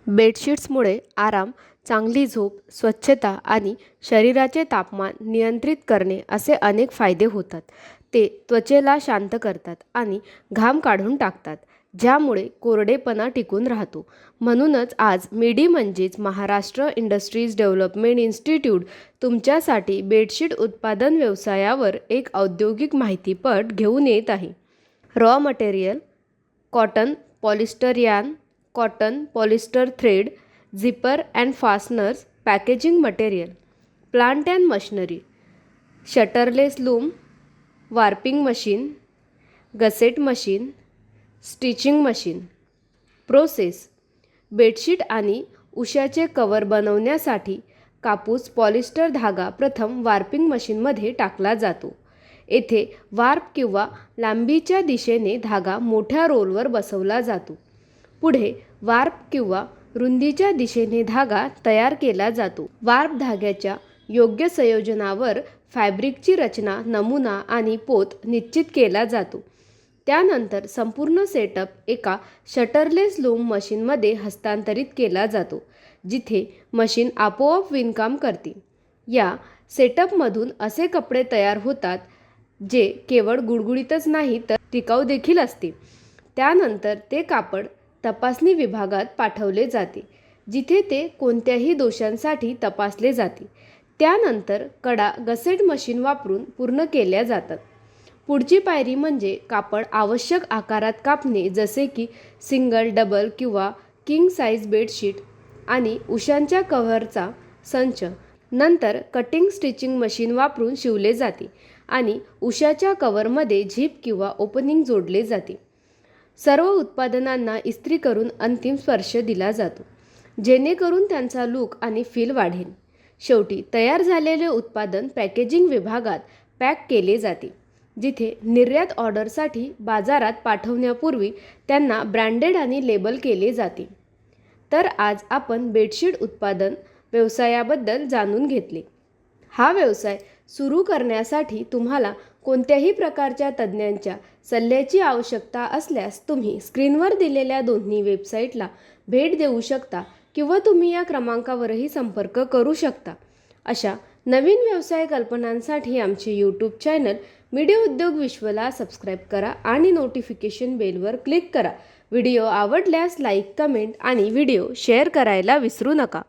बेडशीट्समुळे आराम, चांगली झोप, स्वच्छता आणि शरीराचे तापमान नियंत्रित करणे असे अनेक फायदे होतात. ते त्वचेला शांत करतात आणि घाम काढून टाकतात, ज्यामुळे कोरडेपणा टिकून राहतो. म्हणूनच आज मिडी म्हणजेच महाराष्ट्र इंडस्ट्रीज डेव्हलपमेंट इन्स्टिट्यूट तुमच्यासाठी बेडशीट उत्पादन व्यवसायावर एक औद्योगिक माहितीपट घेऊन येत आहे. Raw material: cotton, polyester yarn, cotton, polyester thread, zipper and fasteners, packaging material. Plant and machinery: shuttleless loom, warping machine, gusset machine, stitching machine. Process: bedsheet आणि उशाचे कवर बनवण्यासाठी कापूस पॉलिस्टर धागा प्रथम वार्पिंग मशीनमध्ये टाकला जातो. येथे वार्प किंवा लांबीच्या दिशेने धागा मोठ्या रोलवर बसवला जातो. पुढे वार्प किंवा रुंदीच्या दिशेने धागा तयार केला जातो. वार्प धाग्याच्या योग्य संयोजनावर फॅब्रिकची रचना, नमुना आणि पोत निश्चित केला जातो. त्यानंतर संपूर्ण सेटअप एका शटरलेस लूम मशीनमध्ये हस्तांतरित केला जातो, जिथे मशीन आपोआप विणकाम करते. या सेटअपमधून असे कपडे तयार होतात जे केवळ गुळगुळीतच नाही तर टिकाऊ देखील असते. त्यानंतर ते कापड तपासणी विभागात पाठवले जाते, जिथे ते कोणत्याही दोषांसाठी तपासले जाते. त्यानंतर कडा गसेट मशीन वापरून पूर्ण केल्या जातात. पुढची पायरी म्हणजे कापड आवश्यक आकारात कापणे, जसे की सिंगल, डबल किंवा किंग साईज बेडशीट आणि उशांच्या कव्हरचा संच. नंतर कटिंग स्टिचिंग मशीन वापरून शिवले जाते आणि उशाच्या कव्हरमध्ये झिप किंवा ओपनिंग जोडले जाते. सर्व उत्पादनांना इस्त्री करून अंतिम स्पर्श दिला जातो, जेणेकरून त्यांचा लूक आणि फील वाढेल. शेवटी तयार झालेले उत्पादन पॅकेजिंग विभागात पॅक केले जाते, जिथे निर्यात ऑर्डरसाठी बाजारात पाठवण्यापूर्वी त्यांना ब्रँडेड आणि लेबल केले जाते. तर आज आपण बेडशीट उत्पादन व्यवसायाबद्दल जाणून घेतले. हा व्यवसाय सुरू करण्यासाठी तुम्हाला कोणत्याही प्रकारच्या तज्ज्ञांच्या सल्ल्याची आवश्यकता असल्यास तुम्ही स्क्रीनवर दिलेल्या दोन्ही वेबसाईटला भेट देऊ शकता किंवा तुम्ही या क्रमांकावरही संपर्क करू शकता. अशा नवीन व्यवसाय कल्पनांसाठी आमचे यूट्यूब चॅनल मिडी उद्योग विश्वला सबस्क्राईब करा आणि नोटिफिकेशन बेलवर क्लिक करा. व्हिडिओ आवडल्यास लाईक, कमेंट आणि व्हिडिओ शेअर करायला विसरू नका.